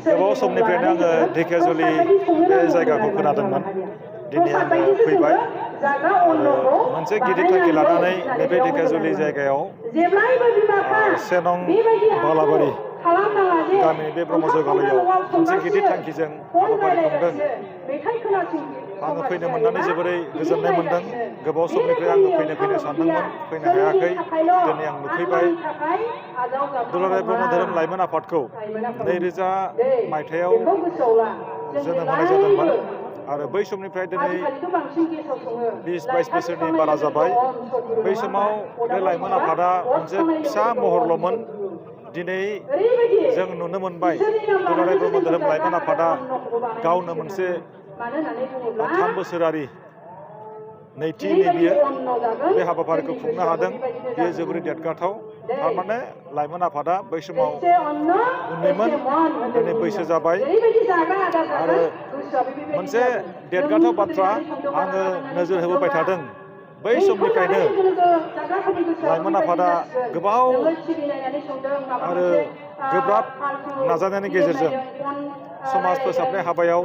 गोबाव समनिफ्रायनो आङो ढेकियाजुलि बे जायगाखौ खोनादोंमोन। दिनै आङो फैबाय आरो मोनसे गिदिर थांखि लानानै नैबे ढेकियाजुलि जायगायाव से नं बालाबारि गामिनि बे ब्रह्म जयगालयआव मोनसे गिदिर थांखिजों हाबाफारि खुंदों। आङो फैनो मोननानै जोबोरै गोजोननाय मोनदों। गोबाव समनिफ्राय आङो फैनो सानदोंमोन, फैनो हायाखै। दिनै आं नुफैबाय। दुलाराय ब्रह्म धोरोम लाइमोन आफादखौ 2000 मायथाइयाव जोनोम होनाय जादोंमोन आरो बै समनिफ्राय दिनै 20-22 बोसोरनि बारा जाबाय। बै समाव बे लाइमोन आफादा मोनसे फिसा महरल'मोन। दिनै जों नुनो मोनबाय दुलाराय ब्रह्म धोरोम लाइमोन आफादा गावनो मोनसे 3 बोसोरारि नैथि बियो बे हाबाफारिखौ खुंनो हादों। बेयो जोबोरै देरगाथाव। थारमाने लाइमोन आफादा बै समाव उन्दैमोन, दिनै बैसो जाबाय। आरो मोनसे देरगाथाव बाथ्रा आङो नोजोर होबोबाय थादों। बै समनिफ्रायनो लाइमोन आफादा गोबाव आरो गोब्राब नाजानायनि गेजेरजों समाज फोसाबनाय हाबायाव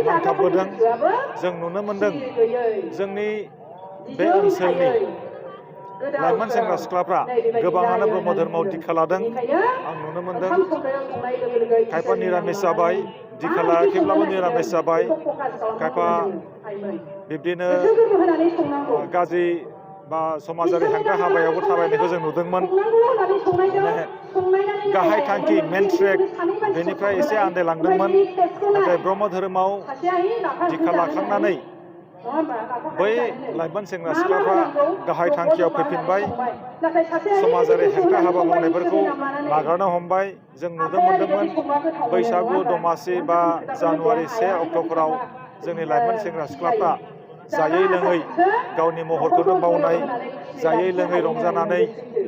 नांथाबबोदों। जों नुनो मोनदों जोंनि बे ओनसोलनि लाइमोन सेंग्रा सिख्लाफ्रा गोबाङानो ब्रह्म धर्मआव दीक्षा लादों। आं नुनो मोनदों खायफा निरामिस जाबाय, दीक्षा लायाखैब्लाबो निरामिस जाबाय। खायफा बिब्दिनो गाज्रि बा समाजारि हेंथा हाबायावबो थाबायनायखौ जों नुदोंमोन। गाहाय थांखि मेन ट्रेक बेनिफ्राय एसे आन्दायलांदोंमोन। नाथाय ब्रह्म धोरोमाव दीक्षा लाखांनानै बै लाइमोन सेंग्रा सिख्लाफ्रा गाहाय थांखियाव फैफिनबाय। समाजारि हेंथा हाबा मावनायफोरखौ नागारनो हमबाय। जों नुनो मोनदोंमोन बैसागु दमासि बा जानुवारि 1 अक्ट'फोराव जोंनि लाइमोन सेंग्रा सिख्लाफ्रा जायै लोङै गावनि महरखौनो बावनाय, जायै लोङै रंजानानै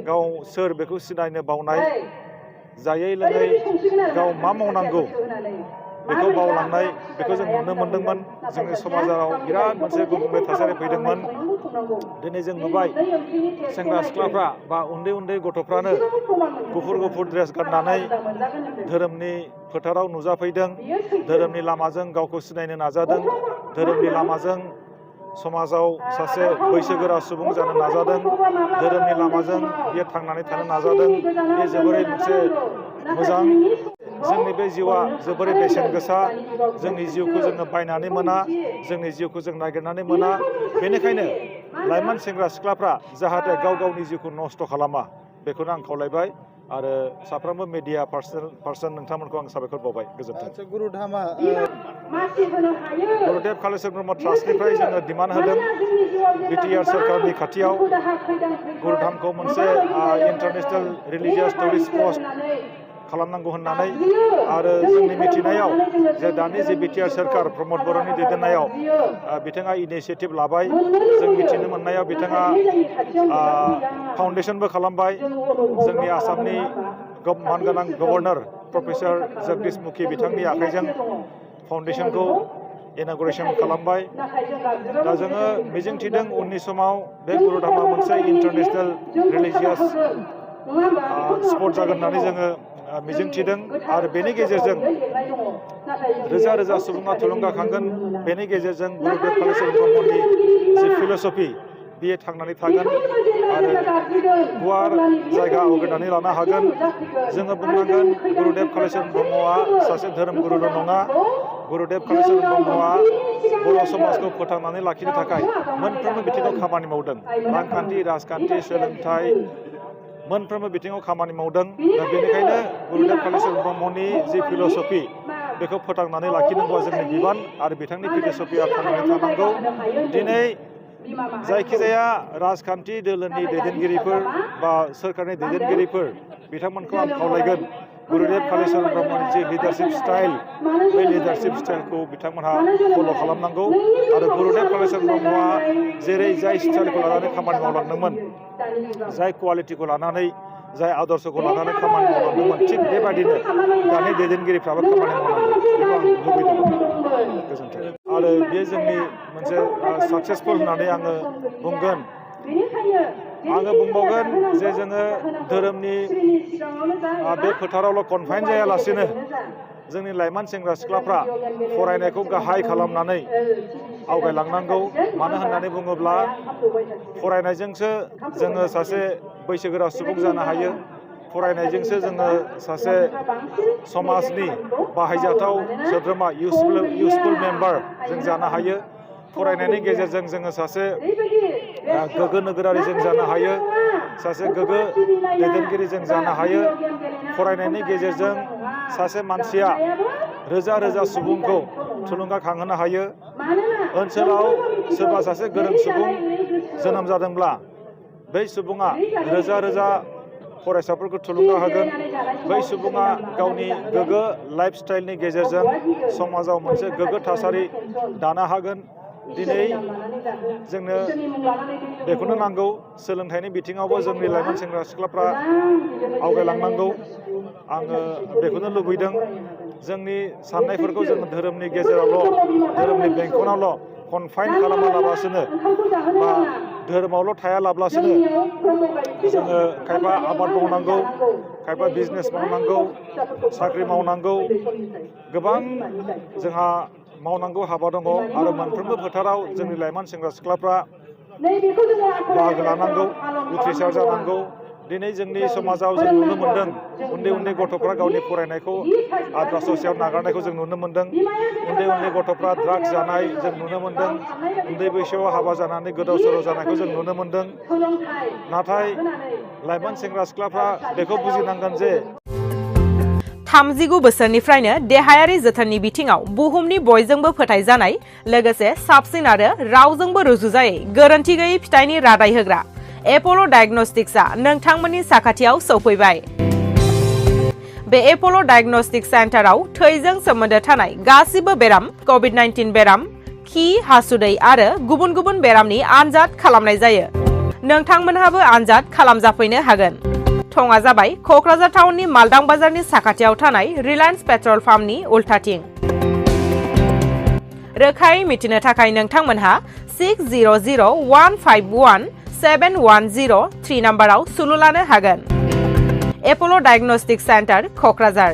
गाव सोर बेखौ सिनायनो बावनाय, जायै लोङै गाव मा मावनांगौ बेखौ बावलांनाय, बेखौ जों नुनो मोनदोंमोन। जोंनि समाजाव बिराद मोनसे गुबुंले थासारि फैदोंमोन। दिनै जों नुबाय सेंग्रा सिख्लाफ्रा बा उन्दै उन्दै गथ'फ्रानो गुफुर ड्रेस गाननानै धोरोमनि फोथाराव नुजाफैदों। धोरोमनि लामाजों गावखौ सिनायनो नाजादों। धोरोमनि लामाजों समाजाव सासे बैसोगोरा सुबुं जानो नाजादों। धोरोमनि लामाजों बियो थांनानै थानो नाजादों। बे जोबोरै मोनसे मोजां। जोंनि बे जिउआ जोबोरै बेसेन गोसा। जोंनि जिउखौ जोङो बायनानै मोना, जोंनि जिउखौ जों नागिरनानै मोना। बेनिखायनो लाइमोन सेंग्रा सिख्लाफ्रा जाहाथे गाव गावनि जिउखौ नस्थ' खालामा, बेखौनो आं खावलायबाय। आरो साफ्रोमबो मिडिया पार्सन नोंथांमोनखौ आं साबायखर बावबाय। गोजोन्थों। गुरुदेव कालिचरण ब्रह्म ट्रास्टनिफ्राय जोङो डिमान्ड होदों बिटिआर सरकारनि खाथियाव गुरुधामखौ मोनसे इन्टारनेसनेल रिलिजियास टुरिस्ट पस्ट खालामनांगौ होननानै। आरो जोंनि मिथिनायाव जे दानि जे बिटिआर सरकार प्रमद बर'नि दैदेननायाव बिथाङा इनिसियेटिभ लाबाय। जों मिथिनो मोननायाव बिथाङा फाउन्डेसनबो खालामबाय। जोंनि आसामनि मानगोनां गभर्नर प्रफेसर जगदीश मुखी बिथांनि आखाइजों फाउन्डेसनखौ इन'ग्रेसन खालामबाय। दा जोङो मिजिंथिदों उननि समाव बे गुरुधामा मोनसे इन्टारनेसनेल रिलिजियास स्पट जागोन होननानै जोङो मिजिंथिदों। आरो बेनि गेजेरजों रोजा रोजा सुबुङा थुलुंगाखांगोन। बेनि गेजेरजों गुरुदेव कालिचरण ब्रह्मनि जि फिल'सफि बियो थांनानै थागोन आरो गुवार जायगा आवग्रिनानै लानो हागोन। जोङो बुंनांगोन गुरुदेव कालिचरण ब्रह्मआ सासे धोरोम गुरुल' नङा। गुरुदेव कालिचरण ब्रह्मआ बर' समाजखौ फोथांनानै लाखिनो थाखाय मोनफ्रोमबो बिथिङाव खामानि मावदों। रांखान्थि, राजखान्थि, सोलोंथाइ मोनफ्रोमबो बिथिङाव खामानि मावदों। दा बेनिखायनो गुरुदेव कालिचरण ब्रह्मनि जि फिल'सफि बेखौ फोथांनानै लाखिनांगौआ जोंनि बिबान आरो बिथांनि फिल'सफिया थांनानै थानांगौ। दिनै जायखिजाया राजखान्थि दोलोनि दैदेनगिरिफोर बा सोरखारनि दैदेनगिरिफोर बिथांमोनखौ आं खावलायगोन गुरुदेव कालिचरण ब्रह्मनि जि लिडारशिप स्टाइल, बे लिडारशिप स्टाइलखौ बिथांमोनहा फल' खालामनांगौ। आरो गुरुदेव कालिचरण ब्रह्मआ जेरै जाय स्टाइलखौ लानानै खामानि मावलांदोंमोन, जाय क्वालिटिखौ लानानै, जाय आदर्शखौ लानानै खामानि मावलांदोंमोन, थिग बेबादिनो दानि दैदेनगिरिफ्राबो खामानि मावनांगौ। बेखौ आं लुबैदों। गोजोन्थों। आरो बेयो जोंनि मोनसे साक्सेसफुल होननानै आङो बुंगोन। आङो बुंबावगोन जे जोङो धोरोमनि बे फोथारावल' कनफाइन जायालासिनो जोंनि लाइमोन सेंग्रा सिख्लाफ्रा फरायनायखौ गाहाय खालामनानै आवगायलांनांगौ। मानो होननानै बुङोब्ला फरायनायजोंसो जोङो सासे बैसोगोरा सुबुं जानो हायो। फरायनायजोंसो जोङो सासे समाजनि बाहायजाथाव सोद्रोमा इउसफुल मेम्बार जों जानो हायो। फरायनायनि गेजेरजों जोङो सासे गोग्गो नोगोरारि जों जानो हायो, सासे गोग्गो दैदेनगिरि जों जानो हायो। फरायनायनि गेजेरजों सासे मानसिया रोजा रोजा सुबुंखौ थुलुंगाखांहोनो हायो। ओनसोलाव सोरबा सासे गोरों सुबुं जोनोम जादोंब्ला बै सुबुङा रोजा रोजा फरायसाफोरखौ थुलुंगा होगोन। बै सुबुङा गावनि गोग्गो लाइफ स्टाइलनि गेजेरजों समाजाव मोनसे गोग्गो थासारि दानो हागोन। दिनै जोंनो बेखौनो नांगौ, सोलोंथाइनि बिथिङावबो जोंनि लाइमोन सेंग्रा सिख्लाफ्रा आवगायलांनांगौ। आङो बेखौनो लुबैदों। जोंनि साननायफोरखौ जों धोरोमनि गेजेरावल', धोरोमनि बेंखनावल' कनफाइन खालामालाबासिनो बा धोरोमावल' थायालाबासिनो जोङो खायफा आबाद मावनांगौ, खायफा बिजनेस मावनांगौ, साख्रि मावनांगौ, गोबां जोंहा मावनांगौ हाबा दङ आरो मोनफ्रोमबो फोथाराव जोंनि लाइमोन सेंग्रा सिख्लाफ्रा बाहागो लानांगौ, उथ्रिसार जानांगौ। दिनै जोंनि समाजाव जों नुनो मोन्दों उन्दै उन्दै गथ'फ्रा गावनि फरायनायखौ आद्रा ससेयाव नागारनायखौ जों नुनो मोन्दों। उन्दै उन्दै गथ'फ्रा ड्राग्स जानाय जों नुनो मोन्दों। उन्दै बैसोआव हाबा जानानै गोदाव सोराव जानायखौ जों नुनो मोन्दों। नाथाय लाइमोन सेंग्रा सिख्लाफ्रा बेखौ बुजिनांगोन जे 39 बोसोरनिफ्रायनो देहायारि जोथोननि बिथिङाव बुहुमनि बयजोंबो फोथायजानाय, लोगोसे साबसिन आरो रावजोंबो रुजुजायै गोरोन्थि गैयै फिथाइनि रादाय होग्रा एप'ल' डायग्नोस्टिक्सआ नोंथांमोननि साखाथियाव सौफैबाय। बे एप'ल' डायग्नोस्टिक सेन्टाराव थैजों सोमोन्दो थानाय गासिबो बेराम, कभिड-19 बेराम, खि, हासुदै आरो गुबुन गुबुन बेरामनि आनजाद खालामनाय जायो। नोंथांमोनहाबो आनजाद खालामजाफैनो हागोन। थङा जाबाय क'क्राझार टाउननि मालदां बाजारनि साखाथियाव थानाय रिलायन्स पेट्रल पाम्पनि उल्थाथिं। रोखायै मिथिनो थाखाय नोंथांमोनहा 6001517103 नाम्बाराव सुलु लानो हागोन। एप'ल' डायग्नोस्टिक सेन्टार, क'क्राझार।